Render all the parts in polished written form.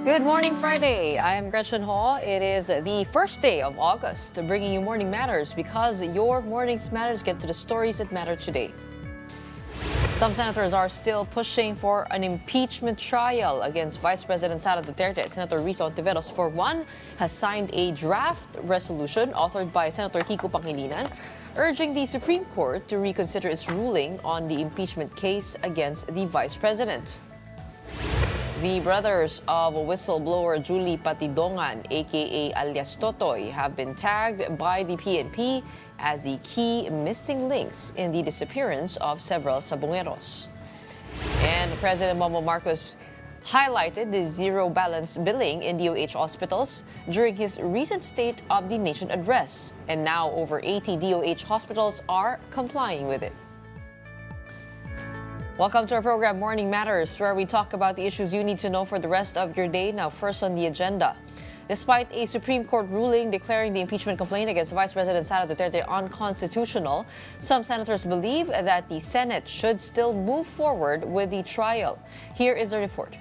Good morning, Friday. I'm Gretchen Hall. It is the first day of August, bringing you Morning Matters because your morning's matters get to the stories that matter today. Some senators are still pushing for an impeachment trial against Vice President Sara Duterte. Senator Risa Ontiveros, for one, has signed a draft resolution authored by Senator Kiko Pangilinan, urging the Supreme Court to reconsider its ruling on the impeachment case against the Vice President. The brothers of whistleblower Julie Patidongan, aka alias Totoy, have been tagged by the PNP as the key missing links in the disappearance of several Sabungeros. And President Bongbong Marcos highlighted the zero balance billing in DOH hospitals during his recent State of the Nation address. And now over 80 DOH hospitals are complying with it. Welcome to our program, Morning Matters, where we talk about the issues you need to know for the rest of your day. Now, first on the agenda. Despite a Supreme Court ruling declaring the impeachment complaint against Vice President Sara Duterte unconstitutional, some senators believe that the Senate should still move forward with the trial. Here is a report.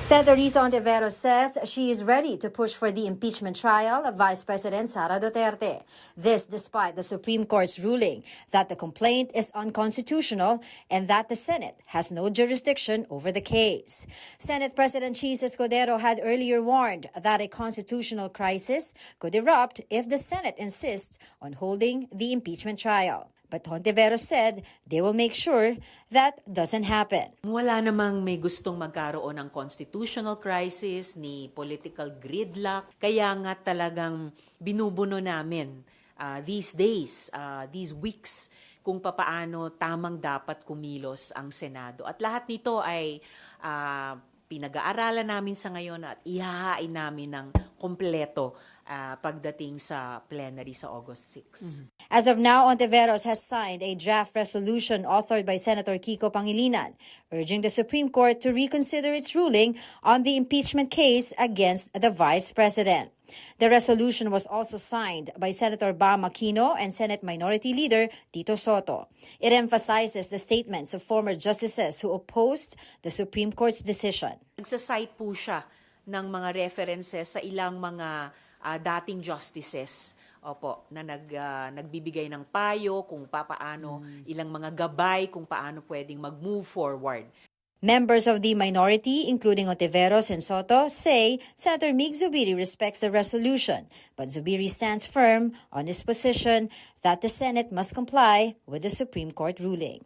Senator Risa Ontiveros says she is ready to push for the impeachment trial of Vice President Sara Duterte. This despite the Supreme Court's ruling that the complaint is unconstitutional and that the Senate has no jurisdiction over the case. Senate President Chis Escudero had earlier warned that a constitutional crisis could erupt if the Senate insists on holding the impeachment trial. But Ontiveros said they will make sure that doesn't happen. Wala namang may gustong magkaroon ng constitutional crisis ni political gridlock. Kaya nga talagang binubuno namin these days, these weeks, kung papaano tamang dapat kumilos ang Senado. At lahat nito ay pinag-aaralan namin sa ngayon at ihahain namin ng kompleto pagdating sa plenary sa August 6. As of now, Ontiveros has signed a draft resolution authored by Senator Kiko Pangilinan, urging the Supreme Court to reconsider its ruling on the impeachment case against the Vice President. The resolution was also signed by Senator Bam Aquino and Senate Minority Leader Tito Soto. It emphasizes the statements of former justices who opposed the Supreme Court's decision. Nagsasite po siya ng mga references sa ilang mga dating justices na nagbibigay ng payo kung paano, ilang mga gabay kung paano pwedeng mag-move forward. Members of the minority, including Ontiveros and Soto, say Senator Mig Zubiri respects the resolution, but Zubiri stands firm on his position that the Senate must comply with the Supreme Court ruling.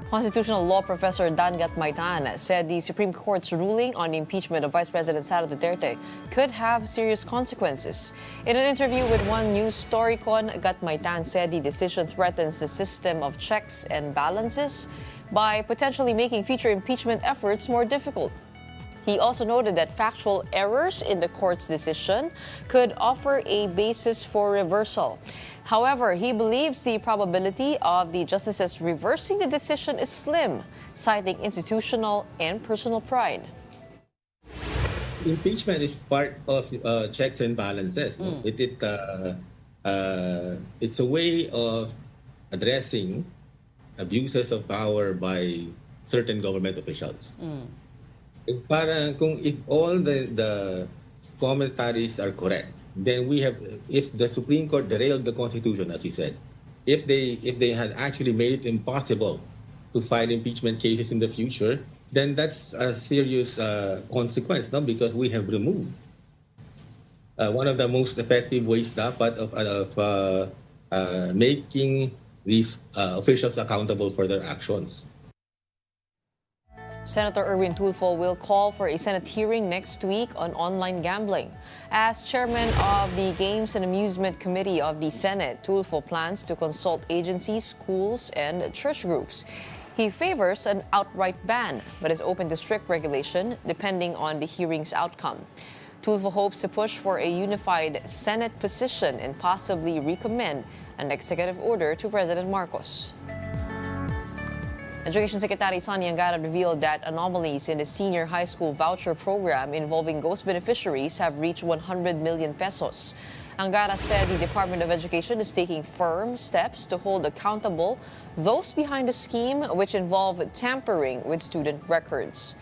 Constitutional law professor Dangat Maitan said the Supreme Court's ruling on the impeachment of Vice President Sara Duterte could have serious consequences. In an interview with One News Storycon, Gat Maitan said the decision threatens the system of checks and balances by potentially making future impeachment efforts more difficult. He also noted that factual errors in the court's decision could offer a basis for reversal. However, he believes the probability of the justices reversing the decision is slim, citing institutional and personal pride. Impeachment is part of checks and balances. No? It's a way of addressing abuses of power by certain government officials. Parang kung if all the commentaries are correct, then we have, if the Supreme Court derailed the Constitution, as you said, if they had actually made it impossible to file impeachment cases in the future, then that's a serious consequence, no? Because we have removed one of the most effective ways dapat of making these officials accountable for their actions. Senator Erwin Tulfo will call for a Senate hearing next week on online gambling. As chairman of the Games and Amusement Committee of the Senate, Tulfo plans to consult agencies, schools, and church groups. He favors an outright ban, but is open to strict regulation depending on the hearing's outcome. Tulfo hopes to push for a unified Senate position and possibly recommend an executive order to President Marcos. Education Secretary Sonny Angara revealed that anomalies in the senior high school voucher program involving ghost beneficiaries have reached 100 million pesos. Angara said the Department of Education is taking firm steps to hold accountable those behind the scheme, which involve tampering with student records.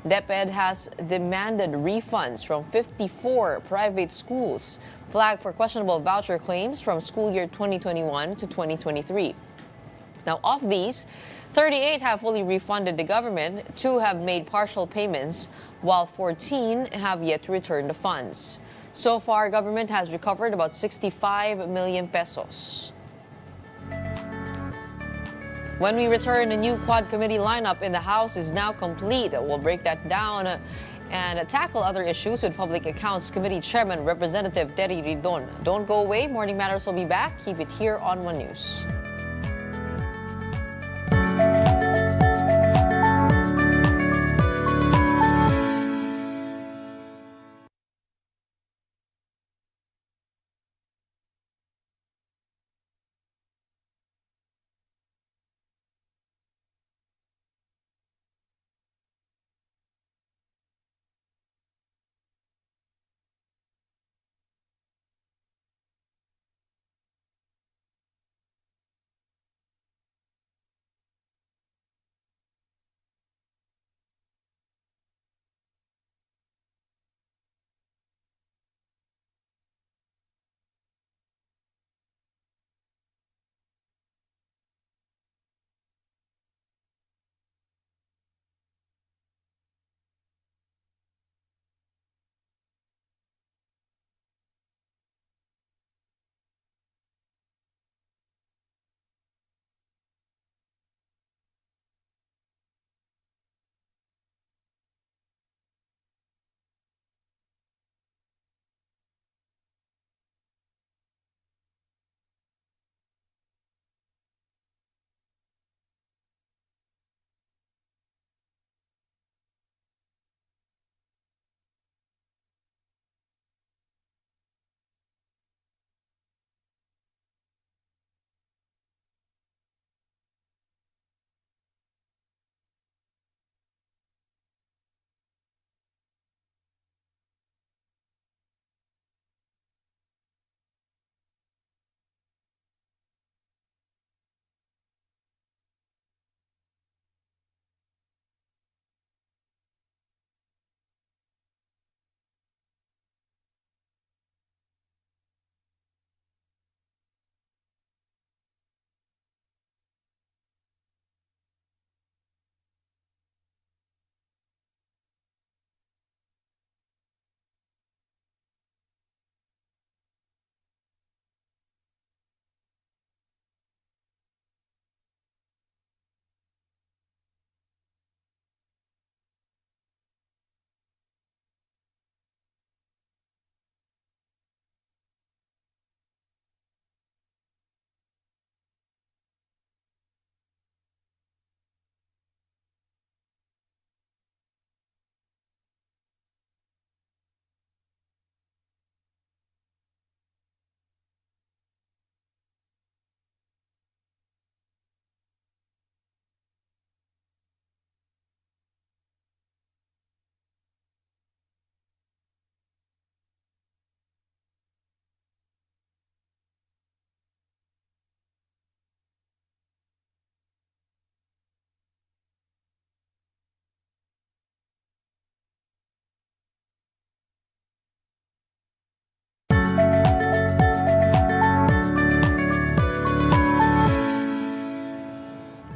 DepEd has demanded refunds from 54 private schools flagged for questionable voucher claims from school year 2021 to 2023. Now, of these, 38 have fully refunded the government, 2 have made partial payments, while 14 have yet to return the funds. So far, government has recovered about 65 million pesos. When we return, the new Quad Committee lineup in the House is now complete. We'll break that down and tackle other issues with Public Accounts Committee Chairman Representative Terry Ridon. Don't go away. Morning Matters will be back. Keep it here on One News.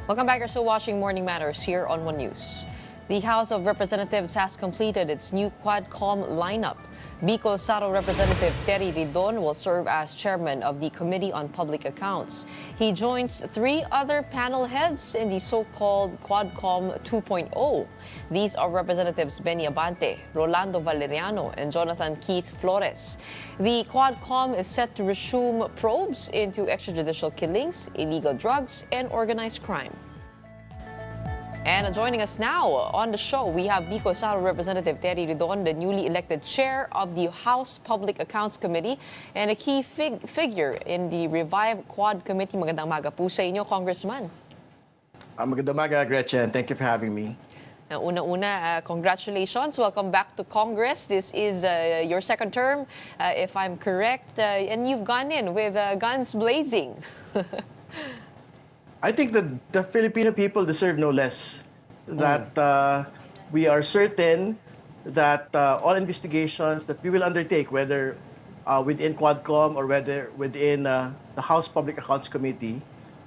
Welcome back. You're still watching Morning Matters here on One News. The House of Representatives has completed its new Quadcom lineup. Bicol Saro Representative Terry Ridon will serve as chairman of the Committee on Public Accounts. He joins 3 other panel heads in the so-called Quadcom 2.0. These are Representatives Benny Abante, Rolando Valeriano, and Jonathan Keith Flores. The Quadcom is set to resume probes into extrajudicial killings, illegal drugs, and organized crime. And joining us now on the show, we have Bicol Saro Representative Terry Ridon, the newly elected chair of the House Public Accounts Committee and a key figure in the revived Quad Committee. Magandang maga po sa inyo, Congressman. Magandang maga, Gretchen. Thank you for having me. Una-una, congratulations. Welcome back to Congress. This is your second term, if I'm correct, and you've gone in with guns blazing. I think that the Filipino people deserve no less. That we are certain that all investigations that we will undertake, whether within Quadcom or whether within the House Public Accounts Committee,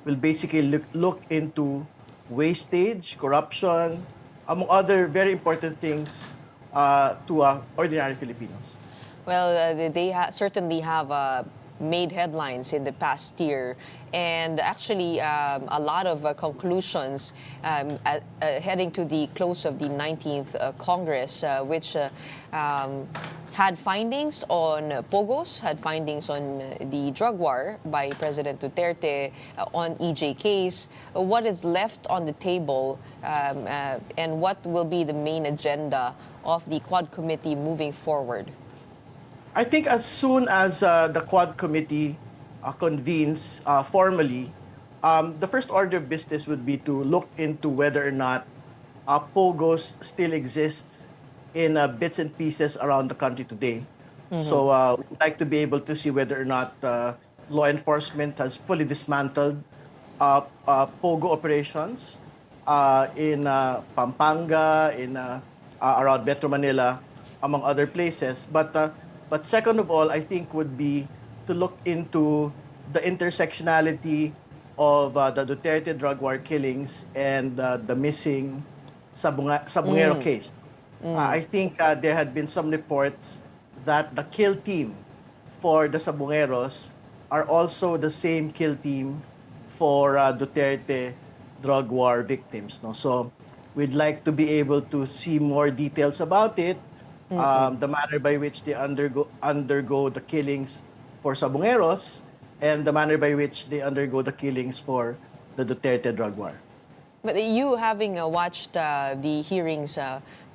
will basically look into wastage, corruption, among other very important things to ordinary Filipinos. Well, they certainly have made headlines in the past year, and actually a lot of conclusions heading to the close of the 19th Congress, which had findings on Pogos, had findings on the drug war by President Duterte, on EJKs. What is left on the table, and what will be the main agenda of the Quad Committee moving forward? I think as soon as the Quad Committee convenes formally, the first order of business would be to look into whether or not POGOs still exists in bits and pieces around the country today. So we'd like to be able to see whether or not law enforcement has fully dismantled POGO operations in Pampanga, in around Metro Manila, among other places. But second of all, I think would be to look into the intersectionality of the Duterte drug war killings and the missing Sabungero case. I think there had been some reports that the kill team for the Sabungeros are also the same kill team for Duterte drug war victims. No? So we'd like to be able to see more details about it, the manner by which they undergo the killings for Sabungeros, and the manner by which they undergo the killings for the Duterte drug war. But you having watched the hearings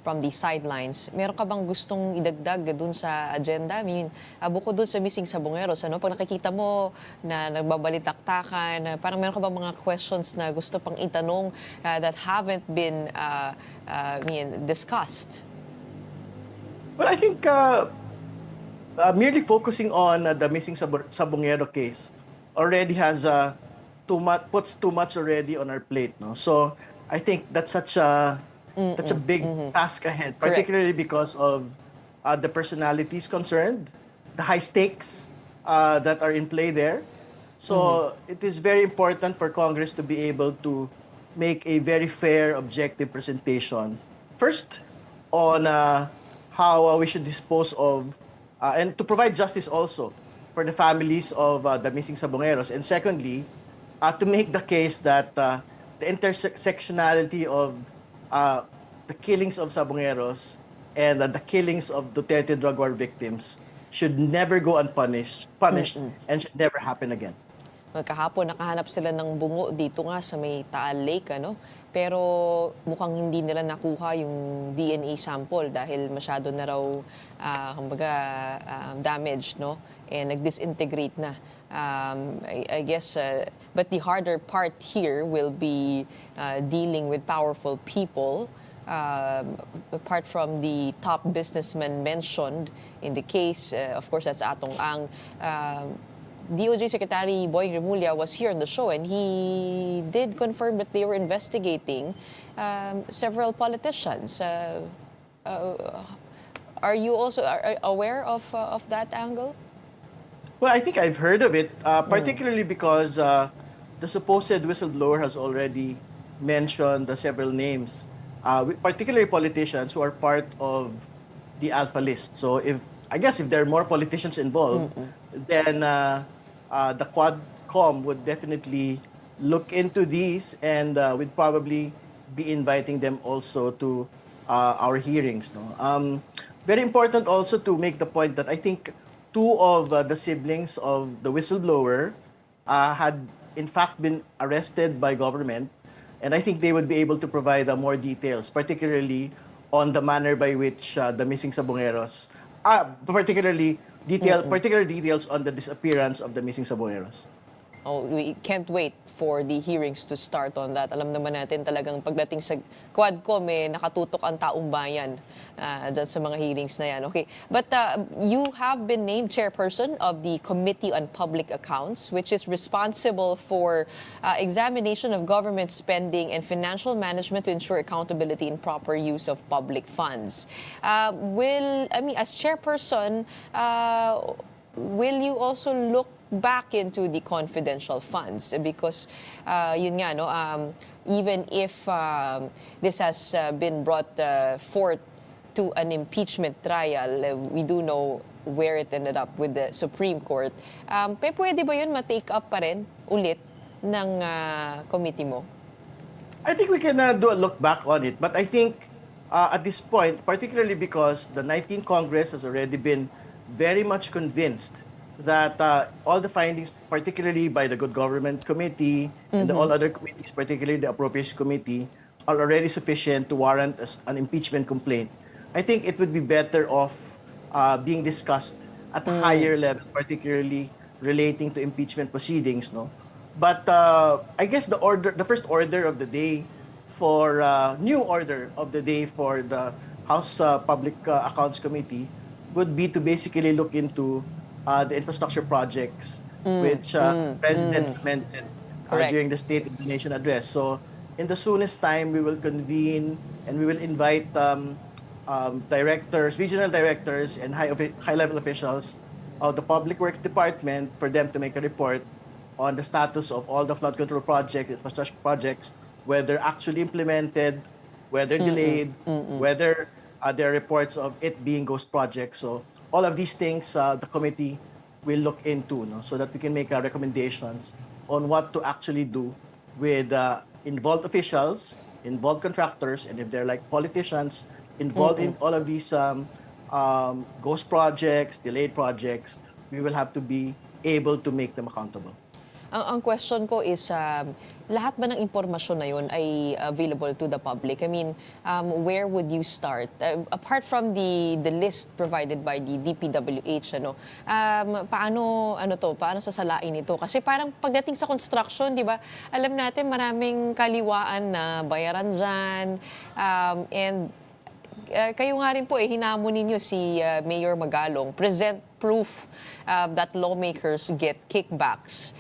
from the sidelines, meron ka bang gustong idagdag dun sa agenda? I mean, bukod dun sa missing Sabungeros, ano, pag nakikita mo na nagbabalitaktakan, parang meron ka bang mga questions na gusto pang itanong that haven't been discussed? Well, I think merely focusing on the missing Sabungero case already has puts too much already on our plate. No? So I think that's such a big task ahead, particularly because of the personalities concerned, the high stakes that are in play there. So it is very important for Congress to be able to make a very fair, objective presentation. First, on how we should dispose of, and to provide justice also for the families of the missing Sabungeros. And secondly, to make the case that the intersectionality of the killings of Sabungeros and the killings of Duterte drug war victims should never go unpunished, and should never happen again. Kahapon nakahanap sila ng bungo dito nga sa may Taal Lake, ano? Pero mukhang hindi nila nakuha yung DNA sample dahil masyado na raw damaged, no? And nag-disintegrate na. I guess, but the harder part here will be dealing with powerful people. Apart from the top businessmen mentioned in the case, of course, that's Atong Ang. DOJ Secretary Boying Remulla was here on the show, and he did confirm that they were investigating several politicians. Are you also aware of that angle? Well, I think I've heard of it, particularly because the supposed whistleblower has already mentioned the several names, particularly politicians who are part of the Alpha List. So if there are more politicians involved, then the Quadcom would definitely look into these, and we'd probably be inviting them also to our hearings. No? Very important also to make the point that I think two of the siblings of the whistleblower had in fact been arrested by government, and I think they would be able to provide more details, particularly on the manner by which the missing Sabungeros, particular details on the disappearance of the missing Sabungeros. Oh, we can't wait for the hearings to start on that. Alam naman natin talagang pagdating sa Quadcom, nakatutok ang taong bayan dyan sa mga hearings na yan. Okay. But you have been named chairperson of the Committee on Public Accounts, which is responsible for examination of government spending and financial management to ensure accountability and proper use of public funds. As chairperson, will you also look back into the confidential funds? Because yun nga, no, even if this has been brought forth to an impeachment trial, we do know where it ended up with the Supreme Court. Pwede ba yun ma-take up pa rin ulit ng committee mo? I think we can do a look back on it. But I think at this point, particularly because the 19th Congress has already been very much convinced that all the findings, particularly by the Good Government Committee and all other committees, particularly the Appropriations Committee, are already sufficient to warrant an impeachment complaint. I think it would be better off being discussed at a higher level, particularly relating to impeachment proceedings, no? But I guess the first order of the day for new order of the day for the House Public Accounts Committee would be to basically look into the infrastructure projects which the President mentioned during the State of the Nation address. So in the soonest time, we will convene and we will invite directors, regional directors, and high-level officials of the Public Works Department for them to make a report on the status of all the flood control projects, infrastructure projects, whether actually implemented, whether delayed, whether there are reports of it being ghost projects. So all of these things the committee will look into, no, so that we can make recommendations on what to actually do with involved officials, involved contractors, and if they're like politicians involved in all of these ghost projects, delayed projects, we will have to be able to make them accountable. Ang question ko is, lahat ba ng impormasyon na yun ay available to the public? I mean, where would you start? Apart from the list provided by the DPWH, paano sasalain ito? Kasi parang pagdating sa construction, di ba, alam natin maraming kaliwaan na bayaran dyan. And kayo nga rin po, hinamon ninyo si Mayor Magalong, present proof that lawmakers get kickbacks.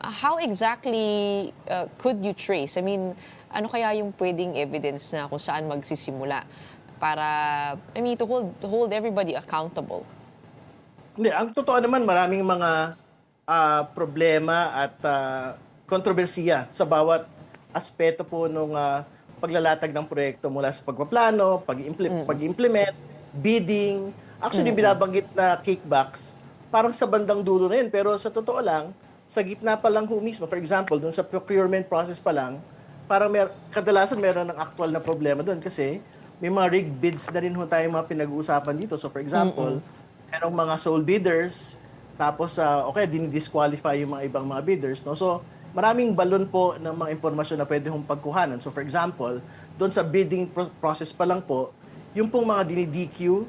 How exactly could you trace? I mean, ano kaya yung pwedeng evidence na kung saan magsisimula para, to hold everybody accountable? Hindi, ang totoo naman maraming mga problema at kontrobersiya sa bawat aspeto po nung paglalatag ng proyekto mula sa pagpaplano, pag-implement, bidding. Actually, binabanggit na kickbacks, parang sa bandang dulo na yun. Pero sa totoo lang, sa gitna pa lang mismo, for example, dun sa procurement process pa lang, parang kadalasan meron ng actual na problema dun kasi may mga rigged bids na rin tayo mga pinag-uusapan dito. So for example, merong mga sole bidders, tapos dinidisqualify yung mga ibang mga bidders. No? So maraming balon po ng mga impormasyon na pwede hong pagkuhanan. So for example, doon sa bidding process pa lang po, yung pong mga dinidq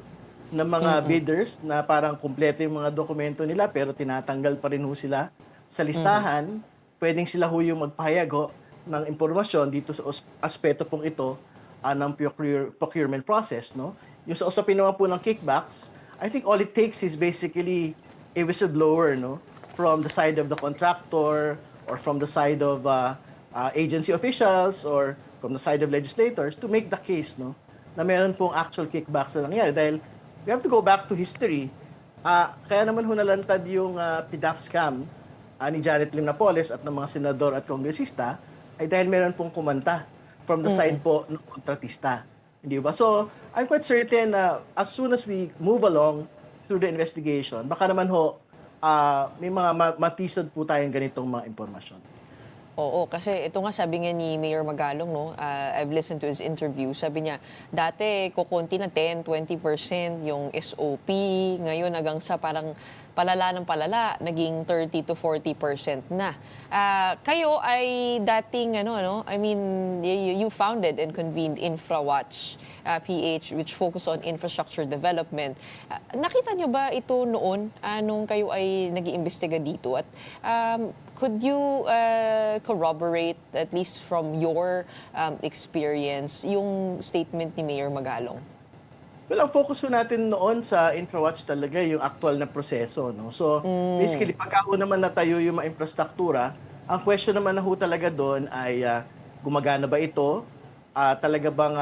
ng mga bidders na parang kumpleto yung mga dokumento nila pero tinatanggal pa rin ho sila sa listahan, pwedeng sila ho yung magpahayag ng impormasyon dito sa aspeto pong ito ng procurement process. No? Yung sa usapin naman po ng kickbacks, I think all it takes is basically a whistleblower, no, from the side of the contractor or from the side of agency officials or from the side of legislators to make the case, no, na meron pong actual kickbacks na nangyari. Dahil we have to go back to history. Kaya naman ho nalantad yung PDAF scam ni Janet Lim Napoles at ng mga senador at kongresista ay dahil meron pong kumanta from the side po ng kontratista. Hindi ba? So, I'm quite certain na as soon as we move along through the investigation, baka naman may mga matisod po tayong ganitong mga impormasyon. Oo, kasi ito nga sabi nga ni Mayor Magalong, no, I've listened to his interview, sabi niya, dati kukunti na 10-20% yung SOP, ngayon hanggang sa parang palala ng palala, naging 30 to 40% na. Kayo ay dating, you founded and convened InfraWatch PH, which focus on infrastructure development. Nakita niyo ba ito noon nung kayo ay nag-iimbestiga dito? At Could you corroborate, at least from your experience, yung statement ni Mayor Magalong? Well, ang focus ko natin noon sa InfraWatch talaga yung actual na proseso, no? So, basically, pagka naman natayo yung mga infrastruktura, ang question naman na ho talaga doon ay gumagana ba ito? Talaga bang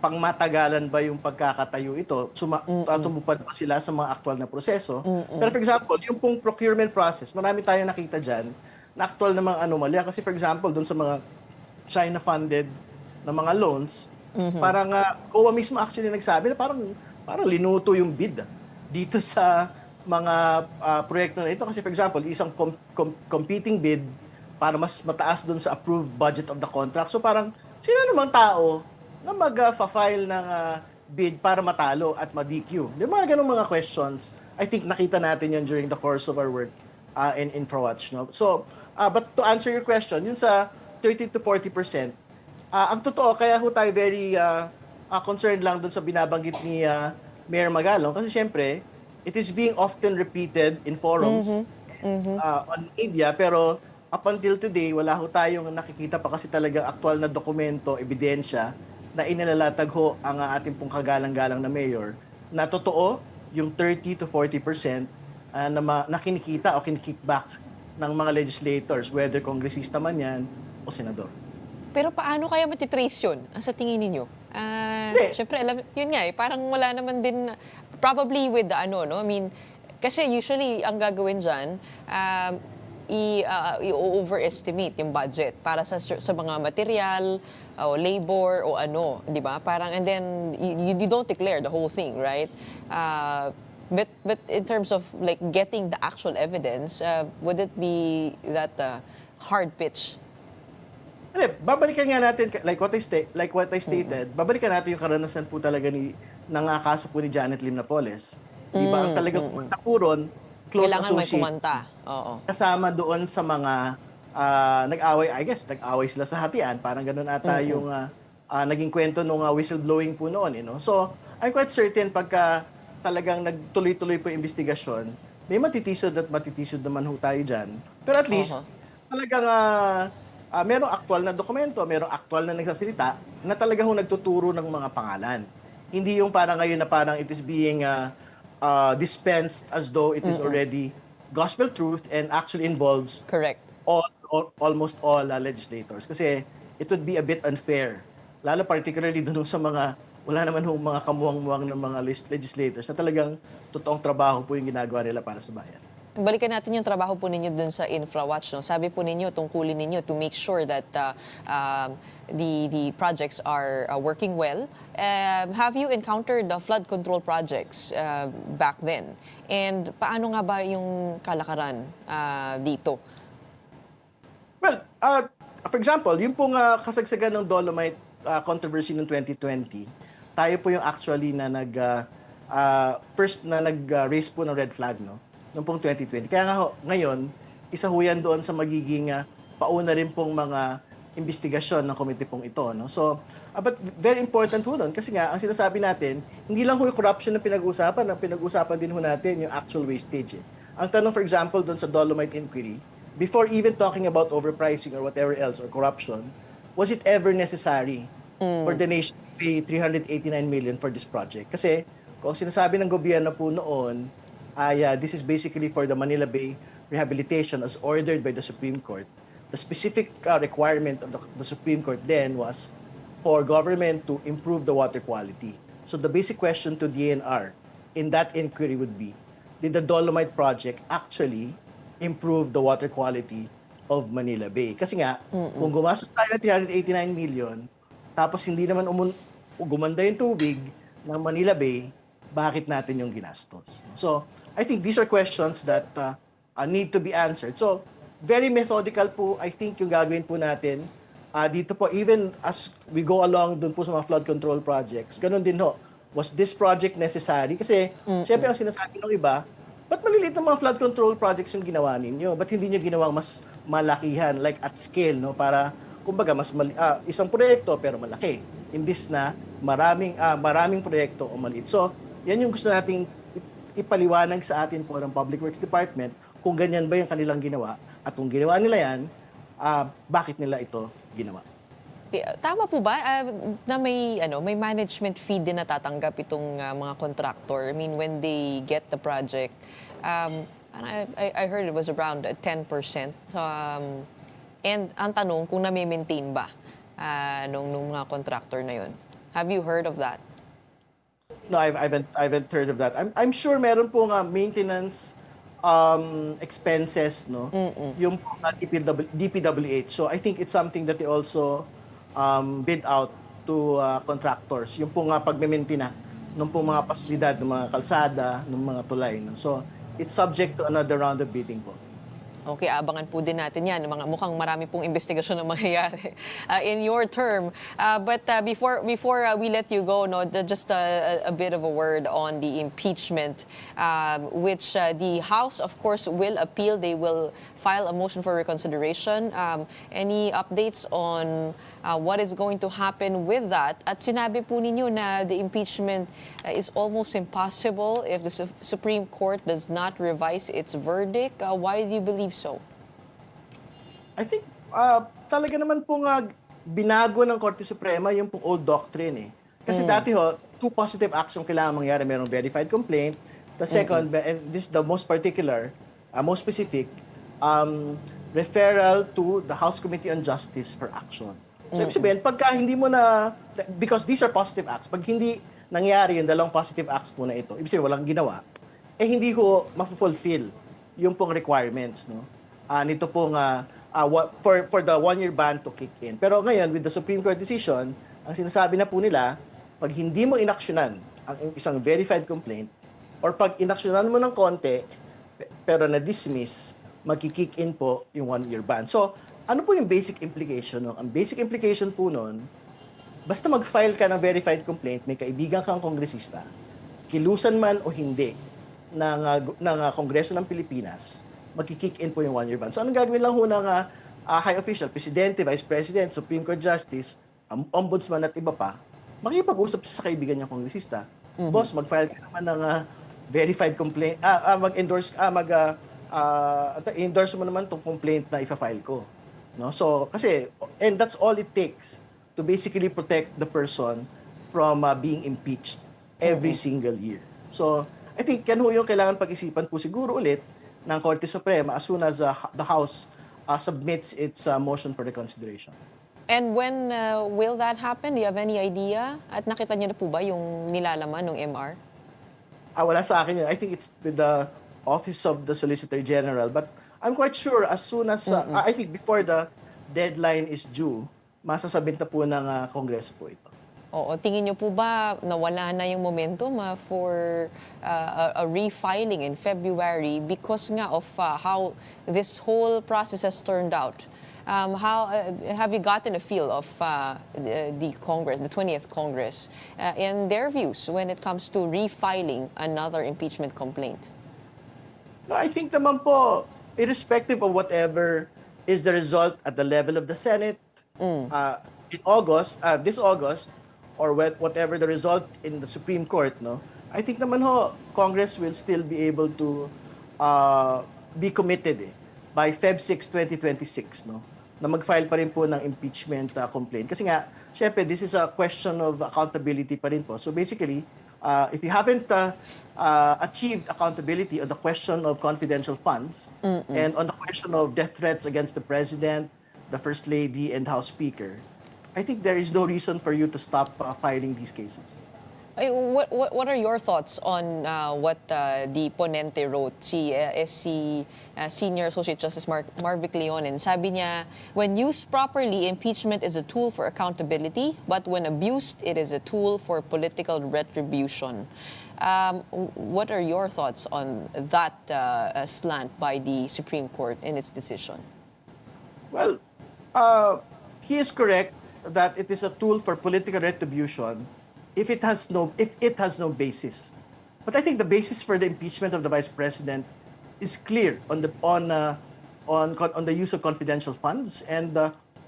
pangmatagalan ba yung pagkakatayo ito? Tumupad ba sila sa mga actual na proseso? Pero for example, yung pong procurement process, marami tayong nakita dyan na actual na mga anomalya. Kasi for example, doon sa mga China-funded na mga loans, parang COA mismo actually nagsabi na parang linuto yung bid dito sa mga proyekto na ito. Kasi for example, isang competing bid para mas mataas doon sa approved budget of the contract. So parang sino namang tao na mag-file ng bid para matalo at ma-DQ? Yung mga ganung mga questions, I think nakita natin yan during the course of our work in InfraWatch. No? So, but to answer your question, yun sa 30 to 40%, ang totoo, kaya ho tayo very concerned lang dun sa binabanggit ni Mayor Magalong kasi syempre, it is being often repeated in forums on media, pero up until today, wala ho tayong nakikita pa kasi talagang aktual na dokumento, ebidensya, na inilalatag ho ang ating pong kagalang-galang na mayor na totoo yung 30 to 40% na kinikita o kinikickback ng mga legislators, whether kongresista man yan o senador. Pero paano kaya matitrace yun sa tingin ninyo? Siyempre, yun nga parang wala naman din, probably with the no? I mean, kasi usually ang gagawin dyan, i-overestimate yung budget para sa mga material, o labor, o di ba? Parang, and then, you don't declare the whole thing, right? But in terms of like getting the actual evidence, would it be that hard pitch? Babalikan nga natin, like what I stated, babalikan natin yung karanasan po talaga ng kaso po ni Janet Lim Napoles. Di ba? Ang talagang kumanta po ron, close Kailangan may associate. kumanta. Oo. Kasama doon sa mga nag-away sila sa hatian. Parang ganun ata yung naging kwento nung whistleblowing po noon. So, I'm quite certain pagka talagang nagtuloy-tuloy po yung investigasyon, may matitisod at matitisod naman ho tayo dyan. Pero at least, talagang merong aktual na dokumento, merong aktual na nagsasalita na talaga ho nagtuturo ng mga pangalan. Hindi yung parang ngayon na parang it is being dispensed as though it is already gospel truth and actually involves Correct. almost all legislators. Kasi it would be a bit unfair, lalo particularly doon sa mga wala naman hong mga kamuwang-muwang ng mga legislators na talagang totoong trabaho po yung ginagawa nila para sa bayan. Balikan natin yung trabaho po ninyo dun sa InfraWatch. No? Sabi po ninyo, tungkulin ninyo to make sure that the projects are working well. Have you encountered the flood control projects back then? And paano nga ba yung kalakaran dito? Well, for example, yung pong kasagsagan ng Dolomite controversy noong 2020, tayo po yung actually na first na nag-raise po ng red flag, no? Noong pong 2020. Kaya nga ngayon, isa ho yan doon sa magiging pauna rin pong mga investigasyon ng komite pong ito. No? So, but very important ho doon kasi nga, ang sinasabi natin, hindi lang ho yung corruption na pinag-uusapan, ang pinag-uusapan din ho natin yung actual wastage. Ang tanong, for example, doon sa Dolomite inquiry, before even talking about overpricing or whatever else or corruption, was it ever necessary for the nation to pay 389 million for this project? Kasi kung sinasabi ng gobyerno po noon, this is basically for the Manila Bay rehabilitation as ordered by the Supreme Court. The specific requirement of the Supreme Court then was for government to improve the water quality. So the basic question to DNR in that inquiry would be, did the Dolomite project actually improve the water quality of Manila Bay? Kasi nga, kung gumastos tayo ng 389 million, tapos hindi naman gumanda yung tubig ng Manila Bay, bakit natin yung ginastos? So, I think these are questions that need to be answered. So, very methodical po, I think, yung gagawin po natin. Dito po, even as we go along dun po sa mga flood control projects, ganun din ho, was this project necessary? Kasi, syempre, ang sinasabi ng iba, ba't maliliit na mga flood control projects yung ginawa ninyo? Ba't hindi nyo ginawang mas malakihan, like at scale, no? Para, kumbaga, isang proyekto pero malaki. Imbis na maraming proyekto o maliit. So, yan yung gusto nating ipaliwanag sa atin po ng Public Works Department kung ganyan ba yung kanilang ginawa At kung ginawa nila yan, bakit nila ito ginawa? Tama po ba na may management fee din natatanggap itong mga contractor? I mean, when they get the project, and I heard it was around 10%. And ang tanong kung na-maintain ba nung mga contractor na yun. Have you heard of that? No, I haven't heard of that. I'm sure meron pong maintenance expenses, no? Yung DPWH. So I think it's something that they also bid out to contractors. Yung pong pagme-maintain ng pong mga pasilidad, ng mga kalsada, ng mga tulay. No? So it's subject to another round of bidding po. Okay, abangan po din natin yan. Mukhang marami pong investigasyon na mangyayari in your term. But before we let you go, no, just a bit of a word on the impeachment, which the House, of course, will appeal. They will file a motion for reconsideration. Any updates on what is going to happen with that? At sinabi po ninyo na the impeachment is almost impossible if the Supreme Court does not revise its verdict. Why do you believe so? I think talaga naman pong binago ng Korte Suprema yung pong old doctrine eh. Kasi dati two positive acts yung kailangan mangyari. Merong verified complaint. The second, and this is the most particular, most specific, referral to the House Committee on Justice for action. So, ibig sabihin, pagka hindi mo na, because these are positive acts, pag hindi nangyari yung dalawang positive acts po na ito, ibig sabihin, walang ginawa, hindi ho ma-fulfill yung pong requirements, no? Nito pong, for the one-year ban to kick in. Pero ngayon, with the Supreme Court decision, ang sinasabi na po nila, pag hindi mo inaksyonan ang isang verified complaint, or pag inaksyonan mo ng konti, pero na-dismiss, magki-kick in po yung one-year ban. So, ano po yung basic implication? No? Ang basic implication po nun, basta mag-file ka ng verified complaint, may kaibigan kang kongresista, kilusan man o hindi ng Kongreso ng Pilipinas, magki-kick in po yung one-year ban. So anong gagawin lang ho ng high official, Presidente, Vice President, Supreme Court Justice, Ombudsman at iba pa, makipag-usap sa kaibigan niyang kongresista. Boss, mag-file ka naman ng verified complaint, mag-endorse, endorse mo naman tong complaint na ifa-file ko. No? So, kasi, and that's all it takes to basically protect the person from being impeached every single year. So, I think yan ho yung kailangan pag-isipan po siguro ulit ng Korte Suprema as soon as the House submits its motion for reconsideration. And when will that happen? Do you have any idea? At nakita niyo na po ba yung nilalaman ng MR? Wala sa akin yun. I think it's with the Office of the Solicitor General. But I'm quite sure as soon as, I think before the deadline is due, masasabit na po ng Kongreso po ito. Oo, tingin niyo po ba nawala na yung momentum for a refiling in February because nga of how this whole process has turned out? How have you gotten a feel of the Congress, the 20th Congress, and their views when it comes to refiling another impeachment complaint? No, I think naman po, irrespective of whatever is the result at the level of the Senate in August, this August, or whatever the result in the Supreme Court, no, I think naman ho, Congress will still be able to be committed by Feb 6, 2026, no, na mag-file pa rin po ng impeachment complaint. Kasi nga, syempre, this is a question of accountability pa rin po. So basically, if you haven't achieved accountability on the question of confidential funds and on the question of death threats against the President, the First Lady, and House Speaker, I think there is no reason for you to stop filing these cases. What are your thoughts on what the ponente wrote? Si Senior Associate Justice Marvic Leonen. Sabi niya, when used properly, impeachment is a tool for accountability, but when abused, it is a tool for political retribution. What are your thoughts on that slant by the Supreme Court in its decision? Well, he is correct that it is a tool for political retribution if it has no basis. But I think the basis for the impeachment of the Vice President is clear on the use of confidential funds and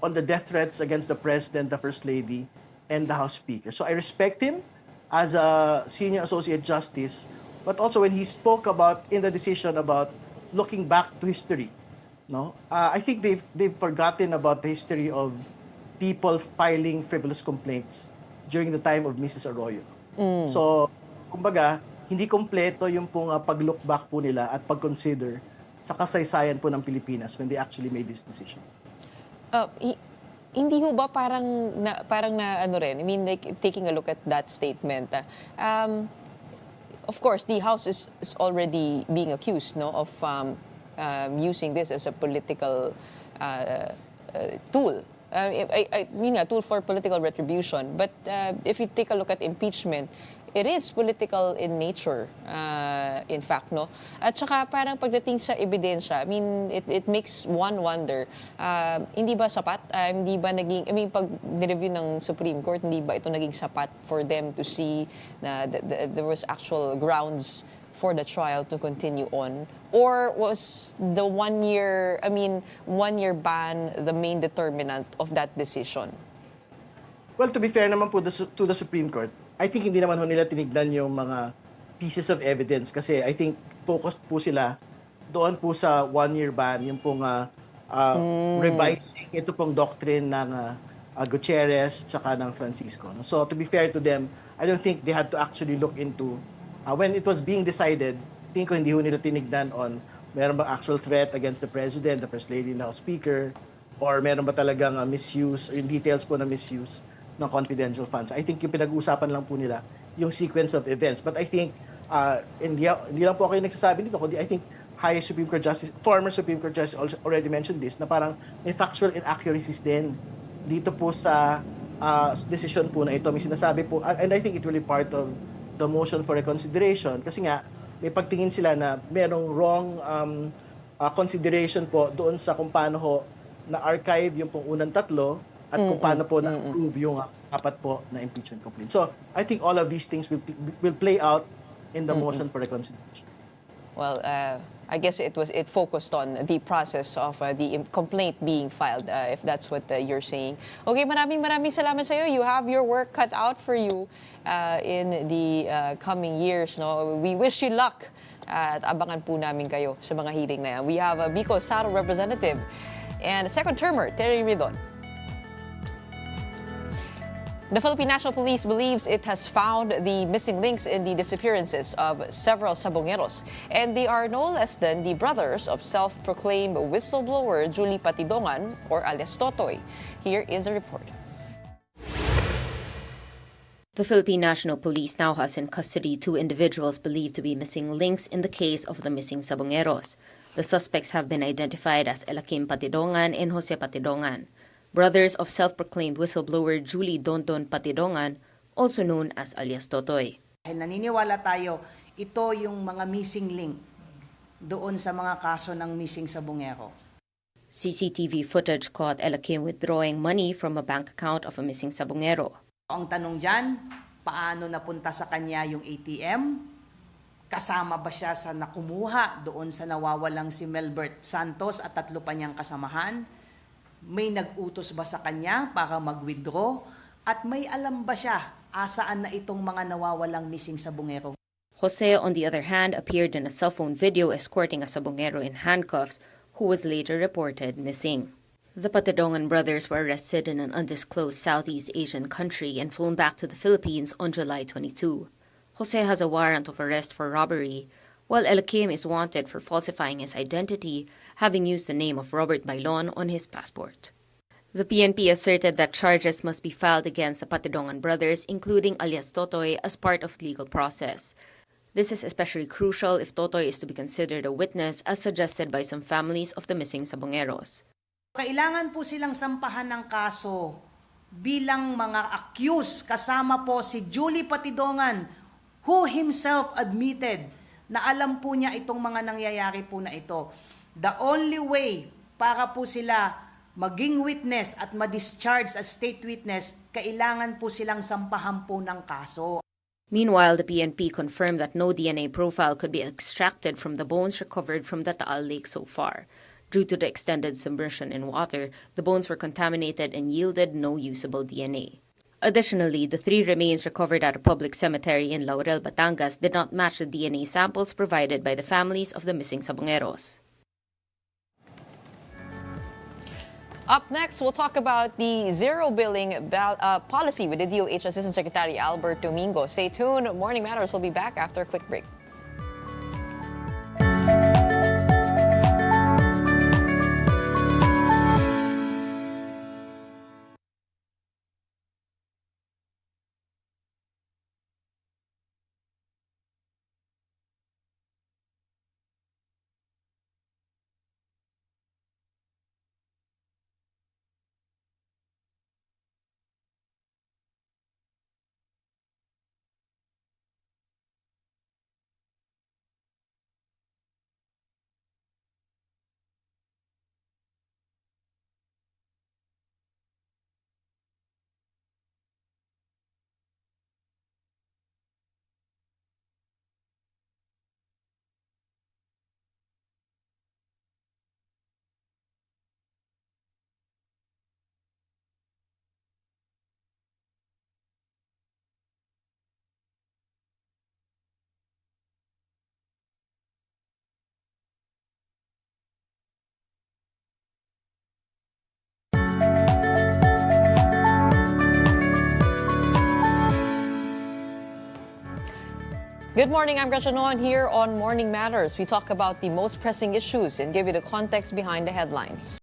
on the death threats against the President, the First Lady, and the House Speaker. So I respect him as a Senior Associate Justice, but also when he spoke about in the decision about looking back to history no? I think they've forgotten about the history of people filing frivolous complaints during the time of Mrs. Arroyo. So, kumbaga, hindi kompleto yung pong pag-look back po nila at pag-consider sa kasaysayan po ng Pilipinas when they actually made this decision. Hindi ho ba parang na ano rin, I mean, like, taking a look at that statement, of course, the House is already being accused, no, of using this as a political tool. I mean, a tool for political retribution. But if you take a look at impeachment, it is political in nature, in fact, no? At saka parang pagdating sa ebidensya, I mean, it makes one wonder, hindi ba sapat? Hindi ba naging, I mean, pag nireview ng Supreme Court, hindi ba ito naging sapat for them to see na there was actual grounds for the trial to continue on? Or was the 1 year, I mean, 1 year ban the main determinant of that decision? Well, to be fair naman po to the Supreme Court, I think hindi naman ho nila tinignan yung mga pieces of evidence kasi I think focused po sila doon po sa 1 year ban, yung pong revising ito pong doctrine ng Gutierrez tsaka ng Francisco. No? So to be fair to them, I don't think they had to actually look into when it was being decided, tingin ko hindi ho nila tinignan on meron ba actual threat against the President, the First Lady, and the House Speaker, or meron ba talagang misuse, yung details po na misuse ng confidential funds. I think yung pinag-uusapan lang po nila yung sequence of events. But I think, hindi lang po ako yung nagsasabi nito, kundi I think former Supreme Court Justice already mentioned this, na parang may factual inaccuracies din dito po sa decision po na ito. May sinasabi po, and I think it will be part of the motion for reconsideration, kasi nga, may pagtingin sila na merong wrong consideration po doon sa kung paano ho na-archive yung pong unang tatlo at kung paano po na-approve yung apat po na impeachment complaint. So, I think all of these things will play out in the motion for reconsideration. Well, I guess it focused on the process of the complaint being filed, if that's what you're saying. Okay, maraming salamat sa iyo. You have your work cut out for you in the coming years. No, we wish you luck at abangan po namin kayo sa mga hearing na yan. We have a Bicol Saro representative and second termer Terry Ridon. The Philippine National Police believes it has found the missing links in the disappearances of several Sabungeros, and they are no less than the brothers of self-proclaimed whistleblower Julie Patidongan, or alias Totoy. Here is a report. The Philippine National Police now has in custody 2 individuals believed to be missing links in the case of the missing Sabungeros. The suspects have been identified as Elakim Patidongan and Jose Patidongan, brothers of self-proclaimed whistleblower Julie Dondon Patidongan, also known as alias Totoy. Naniniwala tayo, ito yung mga missing link doon sa mga kaso ng missing Sabungero. CCTV footage caught Elakim withdrawing money from a bank account of a missing Sabungero. Ang tanong dyan, paano napunta sa kanya yung ATM? Kasama ba siya sa nakumuha doon sa nawawalang si Melbert Santos at 3 pa niyang kasamahan? May nag-utos ba sa kanya para mag-withdraw? At may alam ba siya asaan na itong mga nawawalang missing Sabungero? Jose, on the other hand, appeared in a cell phone video escorting a Sabungero in handcuffs who was later reported missing. The Patidongan brothers were arrested in an undisclosed Southeast Asian country and flown back to the Philippines on July 22. Jose has a warrant of arrest for robbery, while Elakim is wanted for falsifying his identity, having used the name of Robert Bailon on his passport. The PNP asserted that charges must be filed against the Patidongan brothers, including alias Totoy, as part of the legal process. This is especially crucial if Totoy is to be considered a witness, as suggested by some families of the missing Sabungeros. Kailangan po silang sampahan ng kaso bilang mga accused, kasama po si Julie Patidongan, who himself admitted na alam po niya itong mga nangyayari po na ito. The only way para po sila maging witness at ma-discharge as state witness, kailangan po silang sampahan po ng kaso. Meanwhile, the PNP confirmed that no DNA profile could be extracted from the bones recovered from the Taal Lake so far. Due to the extended submersion in water, the bones were contaminated and yielded no usable DNA. Additionally, the 3 remains recovered at a public cemetery in Laurel, Batangas did not match the DNA samples provided by the families of the missing Sabungeros. Up next, we'll talk about the zero billing policy with the DOH Assistant Secretary Albert Domingo. Stay tuned. Morning Matters will be back after a quick break. Good morning, I'm Gretchen Ho, and here on Morning Matters, we talk about the most pressing issues and give you the context behind the headlines.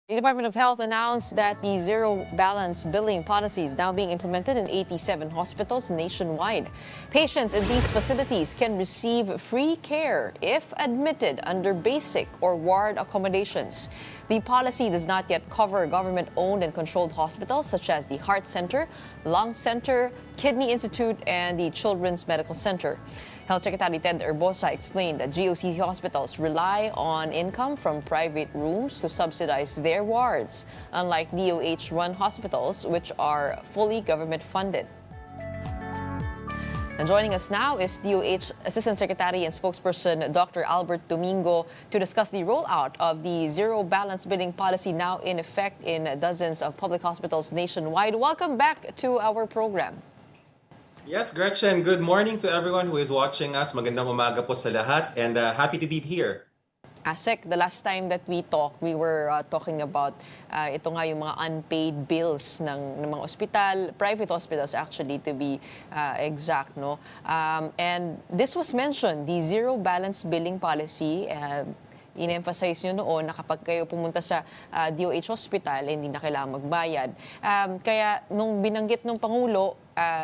The Department of Health announced that the zero balance billing policy is now being implemented in 87 hospitals nationwide. Patients in these facilities can receive free care if admitted under basic or ward accommodations. The policy does not yet cover government-owned and controlled hospitals such as the Heart Center, Lung Center, Kidney Institute, and the Children's Medical Center. Health Secretary Ted Herbosa explained that GOCC hospitals rely on income from private rooms to subsidize their wards, unlike DOH-run hospitals, which are fully government-funded. And joining us now is DOH Assistant Secretary and Spokesperson Dr. Albert Domingo to discuss the rollout of the zero balance billing policy now in effect in dozens of public hospitals nationwide. Welcome back to our program. Yes, Gretchen, good morning to everyone who is watching us. Magandang umaga po sa lahat and happy to be here. Asek, the last time that we talked, we were talking about ito nga yung mga unpaid bills ng mga ospital, private hospitals actually to be exact, no? And this was mentioned, the zero balance billing policy. In-emphasize nyo noon na kapag kayo pumunta sa DOH hospital, hindi na kailangan magbayad. Kaya nung binanggit ng Pangulo,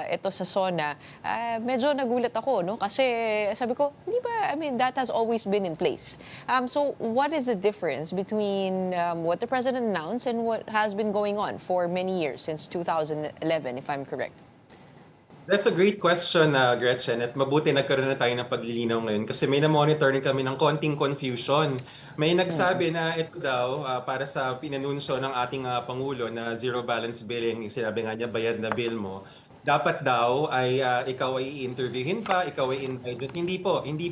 ito sa SONA, medyo nagulat ako, no? Kasi sabi ko, hindi ba, I mean, that has always been in place. So what is the difference between what the President announced and what has been going on for many years, since 2011, if I'm correct? That's a great question, Gretchen. At mabuti nagkaroon na tayo ng paglilinaw ngayon kasi may na-monitor kami ng konting confusion. May nagsabi na ito daw para sa pinanunsyo ng ating Pangulo na zero balance billing, sinabi nga niya bayad na bill mo. Dapat daw ay ikaw ay i-interviewin pa, ikaw ay indicted. Hindi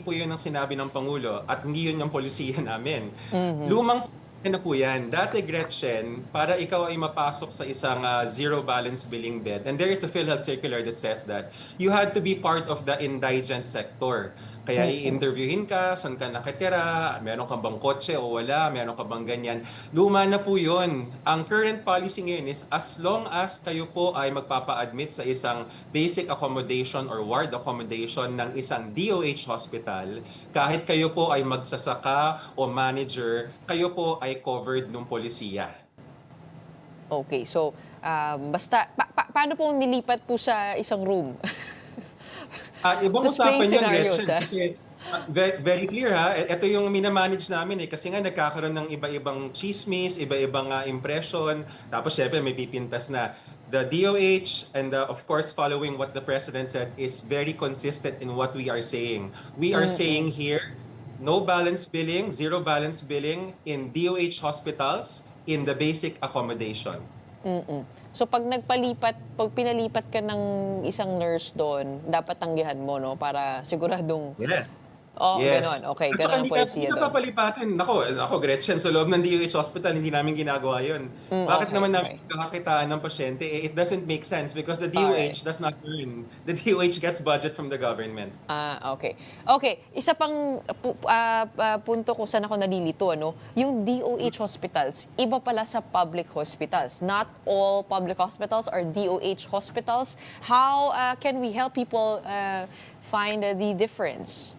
po yun ang sinabi ng Pangulo at hindi yun ang polisiya namin. Lumang na po yan. Dati, Gretchen, para ikaw ay mapasok sa isang zero balance billing bed, and there is a PhilHealth circular that says that you had to be part of the indigent sector. Kaya i-interviewin ka, saan ka nakatira, meron ka bang kotse o wala, meron ka bang ganyan. Luma na po yun. Ang current policy ngayon is as long as kayo po ay magpapa-admit sa isang basic accommodation or ward accommodation ng isang DOH hospital, kahit kayo po ay magsasaka o manager, kayo po ay covered ng polisiya. Okay, so basta, paano po nilipat po sa isang room? Ibang Just playing usapan yun, scenarios, Gretchen. Kasi, very clear ha. Ito yung minamanage namin kasi nga nagkakaroon ng iba-ibang chismis, iba-ibang impression. Tapos syempre may pipintas na. The DOH and of course following what the President said is very consistent in what we are saying. We are saying here, no balance billing, zero balance billing in DOH hospitals in the basic accommodation. So pag pinalipat ka ng isang nurse doon, dapat tanggihan mo, no? Para siguradong... Yeah. Oh, Yes. ganon. Okay, At saka ganon ang hindi polisiya ka doon. papalipatin. Nako, Gretchen, sa loob ng DOH hospital, hindi namin ginagawa yun. Bakit Okay, naman namin okay. kakakitaan ng pasyente? It doesn't make sense because the Alright. DOH does not earn. The DOH gets budget from the government. Okay. Okay, isa pang punto kung saan ako nalilito, ano? Yung DOH hospitals, iba pala sa public hospitals. Not all public hospitals are DOH hospitals. How can we help people find the difference?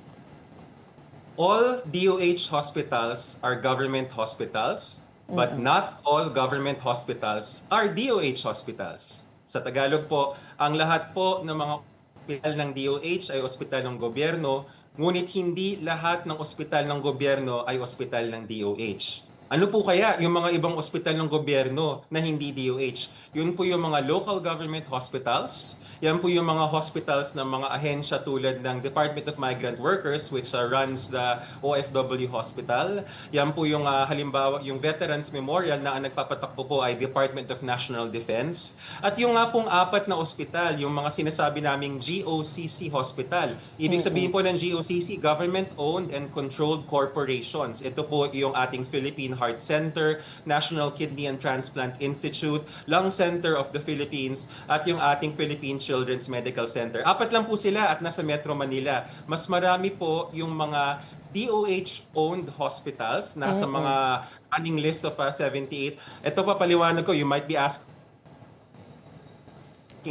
All DOH hospitals are government hospitals, but not all government hospitals are DOH hospitals. Sa Tagalog po, ang lahat po ng mga ospital ng DOH ay ospital ng gobyerno, ngunit hindi lahat ng ospital ng gobyerno ay ospital ng DOH. Ano po kaya yung mga ibang ospital ng gobyerno na hindi DOH? Yun po yung mga local government hospitals. Yan po yung mga hospitals ng mga ahensya tulad ng Department of Migrant Workers which runs the OFW Hospital. Yan po yung halimbawa yung Veterans Memorial na ang nagpapatakbo po ay Department of National Defense. At yung nga pong apat na ospital, yung mga sinasabi naming GOCC Hospital. Ibig sabihin po ng GOCC, Government-Owned and Controlled Corporations. Ito po yung ating Philippine Heart Center, National Kidney and Transplant Institute, Lung Center of the Philippines, at yung ating Philippine Children's Medical Center. Apat lang po sila at nasa Metro Manila. Mas marami po yung mga DOH-owned hospitals, nasa mga running list of 78. Ito pa paliwanag ko, you might be asking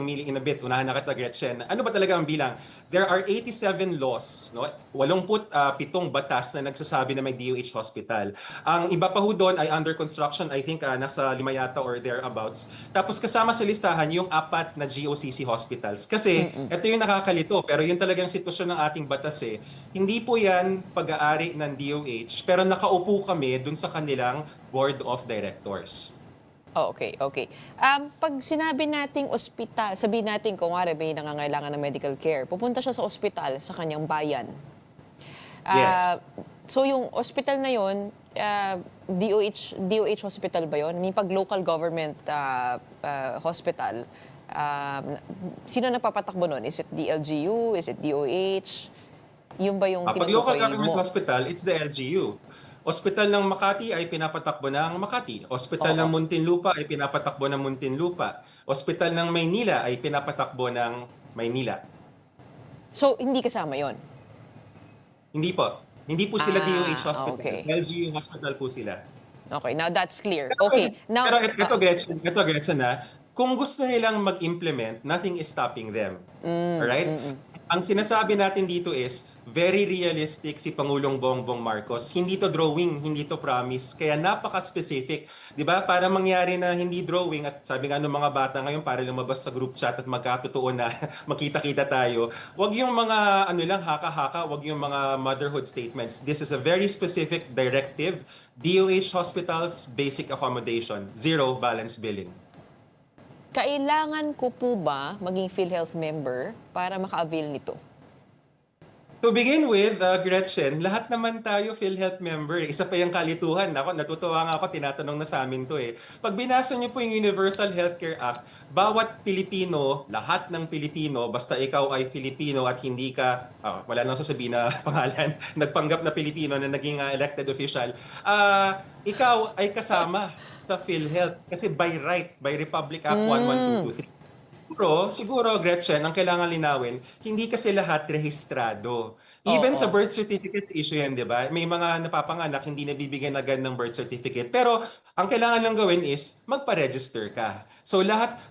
me in a bit, unahan na kita, Gretchen. Ano ba talaga ang bilang? There are 87 laws, no? 87 batas na nagsasabi na may DOH hospital. Ang iba pa ho doon ay under construction, I think nasa 5 yata or thereabouts. Tapos kasama sa listahan yung 4 na GOCC hospitals. Kasi ito yung nakakalito, pero yun talagang sitwasyon ng ating batas eh. Hindi po yan pag-aari ng DOH, pero nakaupo kami dun sa kanilang board of directors. Oh, okay. Pag sinabi nating ospital, sabihin natin kung may nangangailangan ng medical care, pupunta siya sa ospital sa kanyang bayan. Yes. So yung ospital na yon, DOH hospital ba yon? I mean, pag local government hospital, sino nagpapatakbo nun? Is it DLGU? Is it DOH? Yun ba yung Pag local tinutukoy government mo? hospital, it's the LGU. Hospital ng Makati ay pinapatakbo ng Makati. Hospital ng Muntinlupa ay pinapatakbo ng Muntinlupa. Hospital ng Maynila ay pinapatakbo ng Maynila. So, hindi kasama yon. Hindi po. Hindi po sila DOH hospital. Okay. LGU hospital po sila. Okay, now that's clear. Okay, now... Pero ito Gretchen na, kung gusto nilang mag-implement, nothing is stopping them. Alright? Ang sinasabi natin dito is, very realistic si Pangulong Bongbong Marcos. Hindi to drawing, hindi to promise. Kaya napaka-specific. Di ba? Para mangyari na hindi drawing, at sabi nga ng mga bata ngayon, para lumabas sa group chat at magkatotoo na makita-kita tayo, wag yung mga haka-haka, wag yung mga motherhood statements. This is a very specific directive. DOH hospitals, basic accommodation, zero balance billing. Kailangan ko po ba maging PhilHealth member para maka-avail nito? To begin with, Gretchen, lahat naman tayo PhilHealth member. Isa pa yung kalituhan. Ako, natutuwa nga ako, tinatanong na sa amin to eh. Pag binasa niyo po yung Universal Healthcare Act, bawat Pilipino, lahat ng Pilipino, basta ikaw ay Filipino at hindi ka, wala nang sasabihin na pangalan, nagpanggap na Pilipino na naging elected official, ikaw ay kasama sa PhilHealth. Kasi by right, by Republic Act 11223. Siguro, Gretchen, ang kailangan linawin, hindi kasi lahat rehistrado. Even sa birth certificates issue yan, di ba? May mga napapanganak, hindi nabibigyan agad ng birth certificate. Pero ang kailangan lang gawin is magpa-register ka. So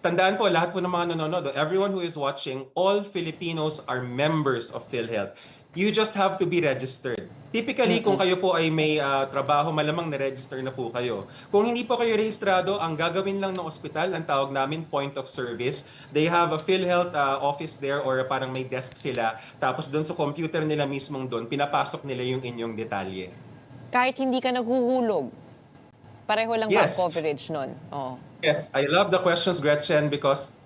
tandaan po, lahat po ng mga nanonood, everyone who is watching, all Filipinos are members of PhilHealth. You just have to be registered. Typically, kung kayo po ay may trabaho, malamang na-register na po kayo. Kung hindi po kayo rehistrado, ang gagawin lang ng ospital, ang tawag namin point of service. They have a PhilHealth office there or parang may desk sila. Tapos doon sa computer nila mismong doon, pinapasok nila yung inyong detalye. Kahit hindi ka naghuhulog, pareho lang ba ang coverage nun? Yes, I love the questions, Gretchen, because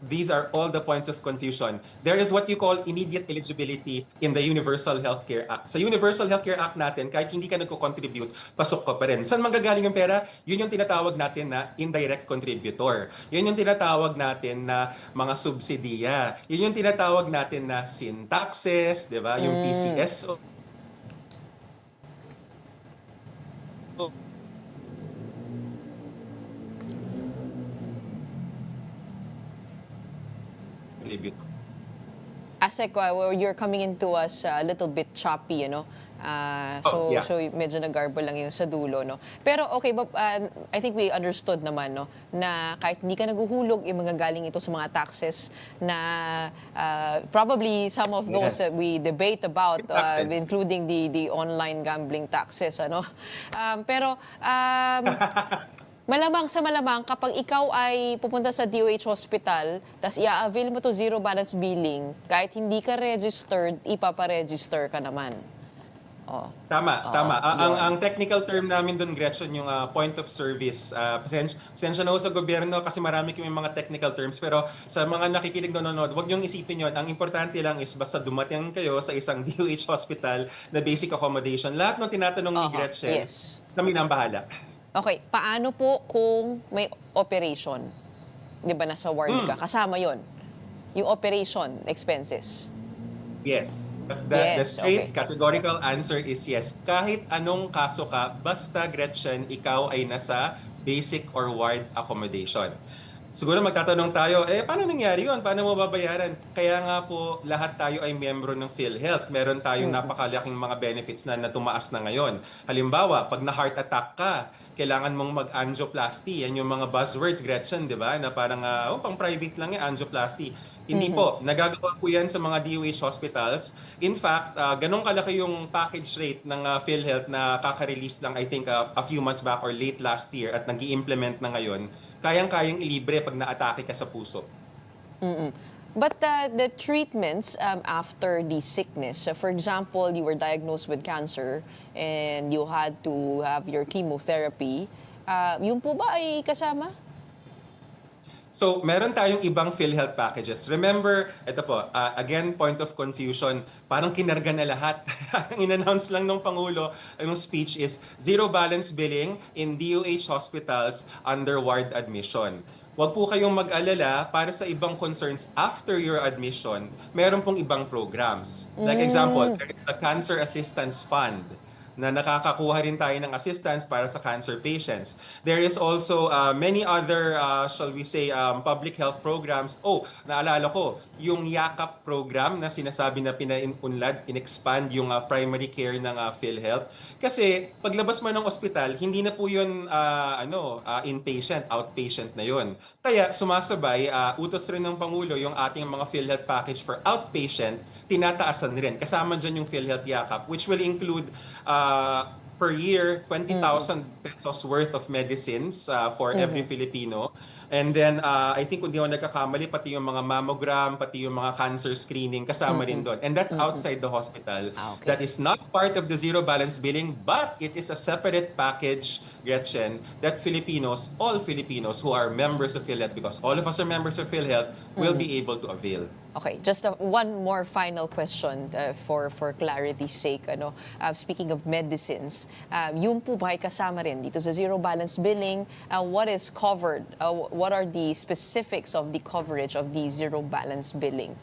these are all the points of confusion. There is what you call immediate eligibility in the Universal Healthcare Act. Sa Universal Healthcare Act natin, kahit hindi ka nagko-contribute, pasok ka pa rin. Saan manggagaling yung pera? Yun yung tinatawag natin na indirect contributor. Yun yung tinatawag natin na mga subsidiya. Yun yung tinatawag natin na sin taxes, di ba? Yung PCSO. Asek, you're coming into us a little bit choppy, Yeah. So medyo nagarble lang yung sa dulo, no? Pero okay, but I think we understood naman, no, na kahit hindi ka naguhulog, yung mga galing ito sa mga taxes na probably some of those Yes. that we debate about, Taxes. including the online gambling taxes, ano? Malamang sa malamang, kapag ikaw ay pupunta sa DOH hospital, tas i-avail mo to zero balance billing, kahit hindi ka registered, ipaparegister ka naman. Tama. Ang technical term namin doon, Gretchen, yung point of service. Pasensya na ho sa gobyerno kasi marami kami mga technical terms. Pero sa mga nakikinig nanonood, huwag niyong isipin yon. Ang importante lang is basta dumating kayo sa isang DOH hospital na basic accommodation. Lahat ng tinatanong ni Gretchen, Yes. kami na ang bahala. Okay, paano po kung may operation? Di ba nasa ward ka? Kasama yon yung operation expenses. Yes. Yes, The straight okay. categorical answer is yes. Kahit anong kaso ka, basta Gretchen, ikaw ay nasa basic or ward accommodation. Siguro magtatanong tayo, paano nangyari yun? Paano mo babayaran? Kaya nga po, lahat tayo ay miyembro ng PhilHealth. Meron tayong napakalaking mga benefits na tumaas na ngayon. Halimbawa, pag na-heart attack ka, kailangan mong mag-angioplasty. Yan yung mga buzzwords, Gretchen, di ba? Na parang, pang private lang yan, angioplasty. Hindi po. Nagagawa po yan sa mga DOH hospitals. In fact, ganun kalaki yung package rate ng PhilHealth na kaka-release lang, I think, a few months back or late last year at nag-i-implement na ngayon. Kayang-kayang ilibre pag na-atake ka sa puso. But the treatments after the sickness, for example, you were diagnosed with cancer and you had to have your chemotherapy, yun po ba ay kasama? So, meron tayong ibang PhilHealth packages. Remember, ito po, again, point of confusion, parang kinarga na lahat. Ang in-announce lang ng Pangulo, yung speech is zero balance billing in DOH hospitals under ward admission. Huwag po kayong mag-alala para sa ibang concerns after your admission, meron pong ibang programs. Like example, there is the Cancer Assistance Fund na nakakakuha rin tayo ng assistance para sa cancer patients. There is also many other, shall we say, public health programs. Naalala ko, yung YAKAP program na sinasabi na pinaunlad, in-expand yung primary care ng PhilHealth. Kasi paglabas mo ng ospital, hindi na po yun inpatient, outpatient na yun. Kaya sumasabay, utos rin ng Pangulo yung ating mga PhilHealth package for outpatient, tinataasan rin. Kasama dyan yung PhilHealth YAKAP, which will include per year, 20,000 pesos worth of medicines for every Filipino. And then, I think kung di ako nagkakamali, pati yung mga mammogram, pati yung mga cancer screening, kasama rin doon. And that's outside the hospital. Okay. That is not part of the zero balance billing, but it is a separate package, Gretchen, that Filipinos, all Filipinos who are members of PhilHealth, because all of us are members of PhilHealth, will be able to avail. Okay, just one more final question for clarity's sake. Speaking of medicines, yung po ba ay kasama rin dito sa zero balance billing? What is covered? What are the specifics of the coverage of the zero balance billing?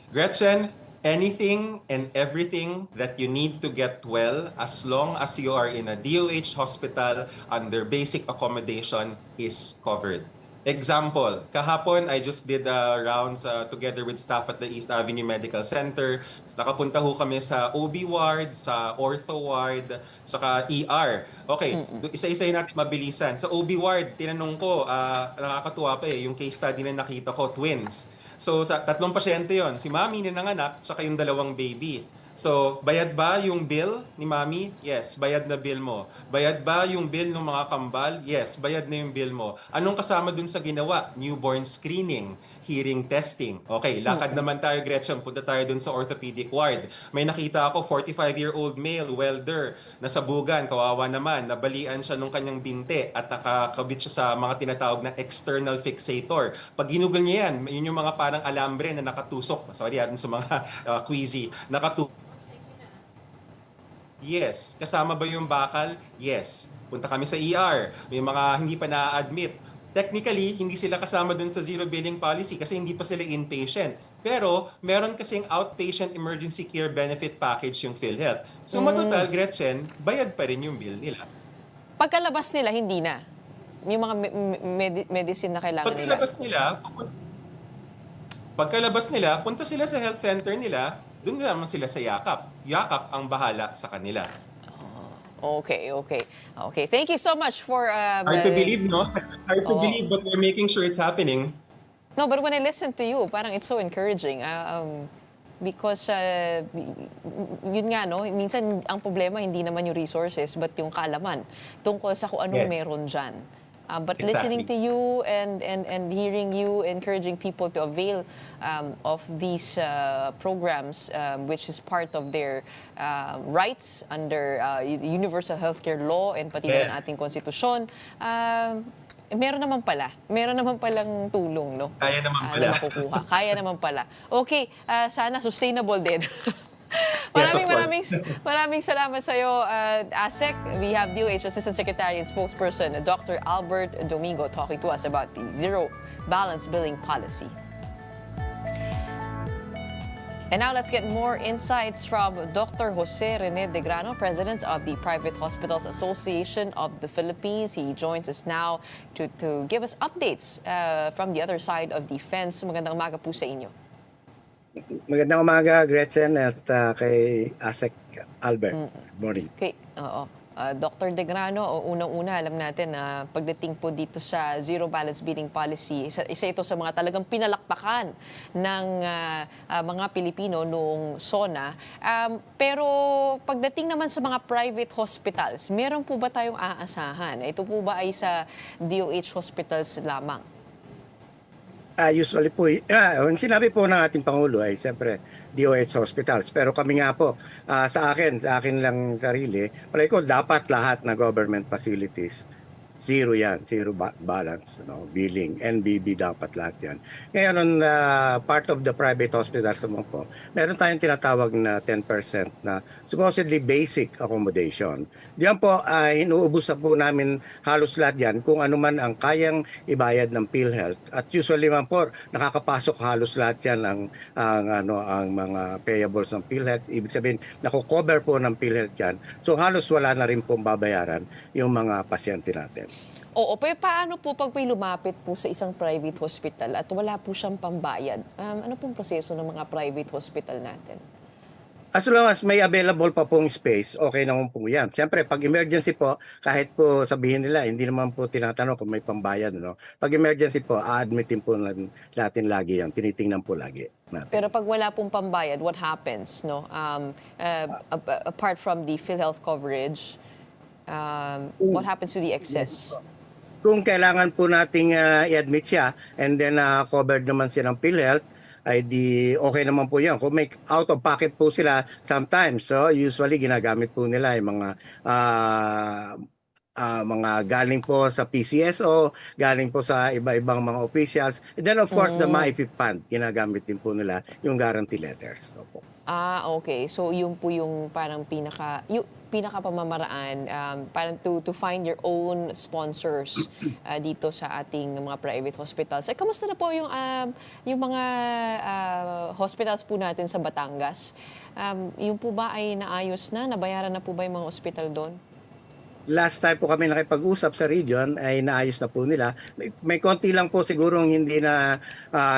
Gretchen, anything and everything that you need to get well as long as you are in a DOH hospital under basic accommodation is covered. Example, kahapon I just did rounds together with staff at the East Avenue Medical Center. Nakapunta ho kami sa OB ward, sa ortho ward, saka ER. Okay, isa-isayin natin mabilisan. Sa OB ward, tinanong ko, nakakatuwa pa yung case study na nakita ko, twins. So, sa tatlong pasyente yon, si mami na nanganak, saka yung dalawang baby. So, bayad ba yung bill ni mami? Yes, bayad na bill mo. Bayad ba yung bill ng mga kambal? Yes, bayad na yung bill mo. Anong kasama dun sa ginawa? Newborn screening. hearing testing. Okay, lakad naman tayo, Gretchen. Punta tayo dun sa orthopedic ward. May nakita ako, 45-year-old male welder, nasabugan, kawawa naman, nabalian siya nung kanyang binte at nakakabit siya sa mga tinatawag na external fixator. Pag ginugol niya yan, yun yung mga parang alambre na nakatusok. Sorry, dun sa mga queasy. Nakatusok. Yes. Kasama ba yung bakal? Yes. Punta kami sa ER. May mga hindi pa na-admit. Technically, hindi sila kasama dun sa zero billing policy kasi hindi pa sila inpatient. Pero, meron kasing outpatient emergency care benefit package yung PhilHealth. So, matotal, Gretchen, bayad pa rin yung bill nila. Pagkalabas nila, hindi na. Yung mga medicine na kailangan nila. Pagkalabas nila, punta sila sa health center nila, doon naman sila sa yakap. Yakap ang bahala sa kanila. Okay. Okay, thank you so much for... Hard to believe, no? Hard to believe, but we're making sure it's happening. No, but when I listen to you, parang it's so encouraging. Because, yun nga, no? Minsan, ang problema, hindi naman yung resources, but yung kaalaman tungkol sa kung anong meron dyan. But listening to you and hearing you encouraging people to avail of these programs, which is part of their rights under universal healthcare law and pati na ng ating konstitusyon, meron naman palang tulong, no? Kaya naman pala. Na makukuha. Kaya naman pala. Okay, sana sustainable din. Maraming salamat sa iyo, ASEC. We have DOH Assistant Secretary and Spokesperson, Dr. Albert Domingo, talking to us about the zero balance billing policy. And now let's get more insights from Dr. Jose Rene De Grano, President of the Private Hospitals Association of the Philippines. He joins us now to give us updates from the other side of the fence. Magandang umaga po sa inyo. Magandang umaga, Gretchen, at kay ASEC Albert. Good morning. Okay, oo. Dr. De Grano, unang-una alam natin na pagdating po dito sa zero balance billing policy, isa ito sa mga talagang pinalakpakan ng mga Pilipino noong SONA. Pero pagdating naman sa mga private hospitals, meron po ba tayong aasahan? Ito po ba ay sa DOH hospitals lamang? Usually po, ang sinabi po ng ating Pangulo ay siyempre DOH hospitals. Pero kami nga po, sa akin lang sarili, palagi ko dapat lahat na government facilities, zero yan, balance, billing, NBB dapat lahat yan. Ngayon, on part of the private hospitals naman po, meron tayong tinatawag na 10% na supposedly basic accommodation. Diyan po, inuubos na po namin halos lahat yan kung ano man ang kayang ibayad ng PhilHealth. At usually man po, nakakapasok halos lahat yan ang mga payables ng PhilHealth. Ibig sabihin, nakukover po ng PhilHealth yan. So halos wala na rin pong babayaran yung mga pasyente natin. Oo, pero paano po pag may lumapit po sa isang private hospital at wala po siyang pambayad? Ano pong proseso ng mga private hospital natin? As long as may available pa pong space, okay naman po yan. Siyempre, pag emergency po, kahit po sabihin nila, hindi naman po tinatanong kung may pambayad. No? Pag emergency po, a-admitin po natin lagi yan. Tinitingnan po lagi natin. Pero pag wala pong pambayad, what happens? No? Apart from the PhilHealth coverage, what happens to the excess? Kung kailangan po nating i-admit siya and then covered naman siya ng PhilHealth, ay di okay naman po yan. Kung may out of pocket po sila sometimes, so usually ginagamit po nila yung mga galing po sa PCSO, galing po sa iba-ibang mga officials. And then of course, the MAIP fund, ginagamit din po nila yung guarantee letters. Opo. Okay. So yun po yung parang pinaka-pamamaraan parang to find your own sponsors dito sa ating mga private hospitals. Kamusta na po yung mga hospitals po natin sa Batangas? Yung po ba ay naayos na? Nabayaran na po ba yung mga hospital doon? Last time po kami nakipag-usap sa region ay naayos na po nila. May konti lang po siguro hindi na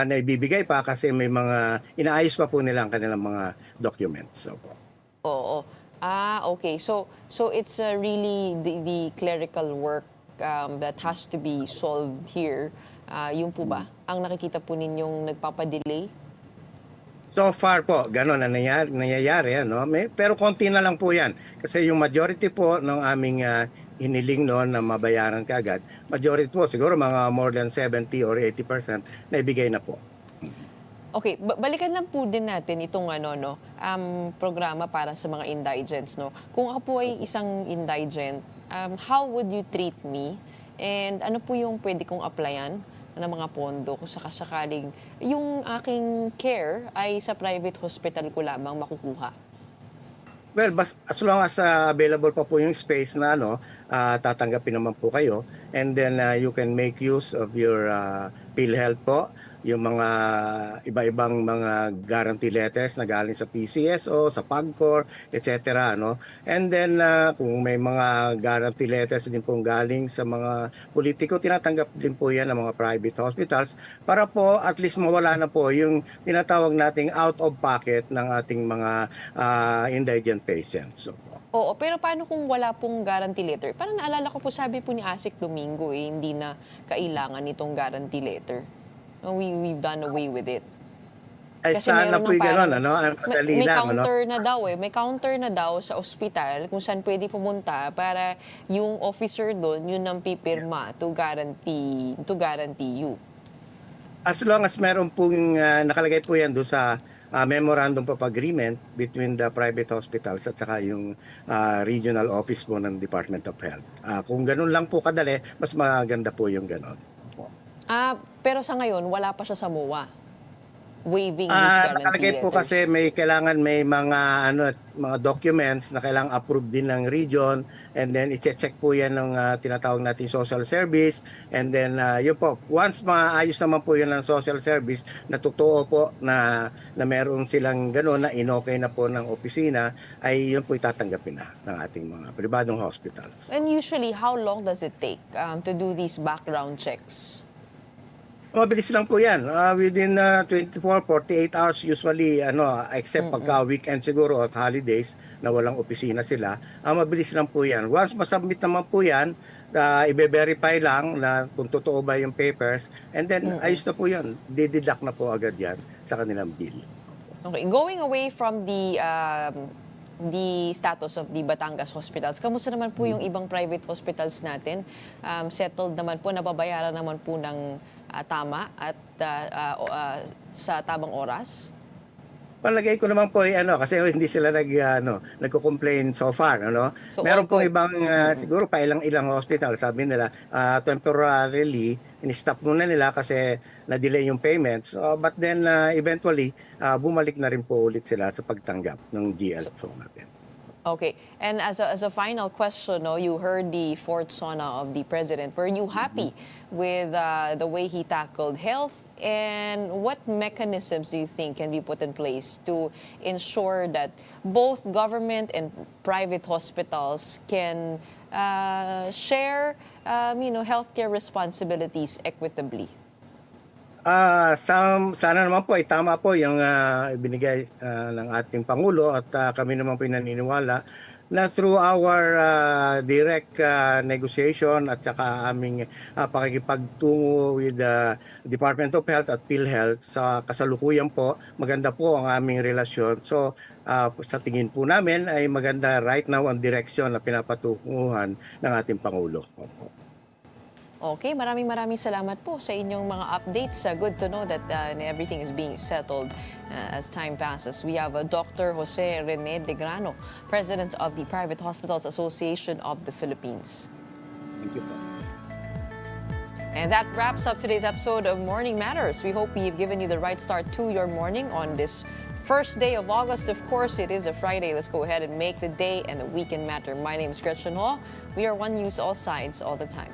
naibibigay pa kasi may mga inaayos pa po nila ang kanilang mga documents. So, Oo. Okay. So it's really the clerical work that has to be solved here. Yung po ba ang nakikita po ninyong nagpapadelay? So far po, gano'n na nangyayari. Pero konti na lang po yan. Kasi yung majority po ng aming hiniling noon na mabayaran kaagad, majority po, siguro mga more than 70 or 80% na ibigay na po. Okay, balikan lang po din natin itong programa para sa mga indigents, no. Kung ako po ay isang indigent, how would you treat me? And ano po yung pwede kong applyan ng mga pondo kung sakasakaling yung aking care ay sa private hospital ko lamang makukuha? Well, as long as available pa po yung space na tatanggapin naman po kayo, and then you can make use of your PhilHealth po, yung mga iba-ibang mga guarantee letters na galing sa PCSO, sa PAGCOR, etc. And then kung may mga guarantee letters din pong galing sa mga politiko, tinatanggap din po yan ng mga private hospitals para po at least mawala na po yung tinatawag nating out of pocket ng ating mga indigent patients. So, Oo, pero paano kung wala pong guarantee letter? Parang naalala ko po, sabi po ni Asik Domingo, hindi na kailangan itong guarantee letter. We've done away with it. ay Kasi sana meron po ng yung parang- gano'n, Ang madali may lang, counter na daw May counter na daw sa ospital kung saan pwede pumunta para yung officer doon, yun ang pipirma to guarantee you. As long as meron pong nakalagay po yan doon sa memorandum of agreement between the private hospitals at saka yung regional office po ng Department of Health. Kung ganun lang po kadali, mas maganda po yung ganun. Opo. Pero sa ngayon, wala pa siya sa MOA. Waiving this guarantee Nakalagay po letter. kasi kailangan may mga documents na kailangang approve din ng region, and then i-check po yan ng tinatawag natin social service, and then yun po, once maayos naman po yun ng social service na totoo po na meron silang gano'n na inokay na po ng opisina, ay yun po itatanggapin na ng ating mga pribadong hospitals. And usually, how long does it take to do these background checks? Mabilis lang po yan. Within 24, 48 hours usually, except pagka weekend siguro at holidays na walang opisina sila, mabilis lang po yan. Once masubmit naman po yan, i-verify lang na kung totoo ba yung papers, and then ayos na po yan. Dideduct na po agad yan sa kanilang bill. Okay, going away from the status of the Batangas hospitals, kamusta naman po yung ibang private hospitals natin? Settled naman po, nababayaran naman po ng tama at sa tamang oras? Palagay ko naman po kasi hindi sila nagko-complain so far, So, Meron all pong good. ibang siguro pa ilang hospital, sabi nila temporarily in-stop muna nila kasi na-delay yung payments. But then eventually bumalik na rin po ulit sila sa pagtanggap ng GL po natin. Okay. And as a final question, you heard the fourth SONA of the president. Were you happy with the way he tackled health? And what mechanisms do you think can be put in place to ensure that both government and private hospitals can share, healthcare responsibilities equitably? Sana naman po ay tama po yung ibinigay ng ating Pangulo, at kami naman po naniniwala na through our direct negotiation at saka aming pakikipagtungo with the Department of Health at PhilHealth sa kasalukuyan po, maganda po ang aming relasyon. So sa tingin po namin ay maganda right now ang direksyon na pinapatunguhan ng ating Pangulo. Opo. Okay, maraming salamat po sa inyong mga updates. Good to know that everything is being settled as time passes. We have Dr. Jose Rene De Grano, President of the Private Hospitals Association of the Philippines. Thank you po. And that wraps up today's episode of Morning Matters. We hope we've given you the right start to your morning on this first day of August. Of course, it is a Friday. Let's go ahead and make the day and the weekend matter. My name is Gretchen Hall. We are One News, all sides, all the time.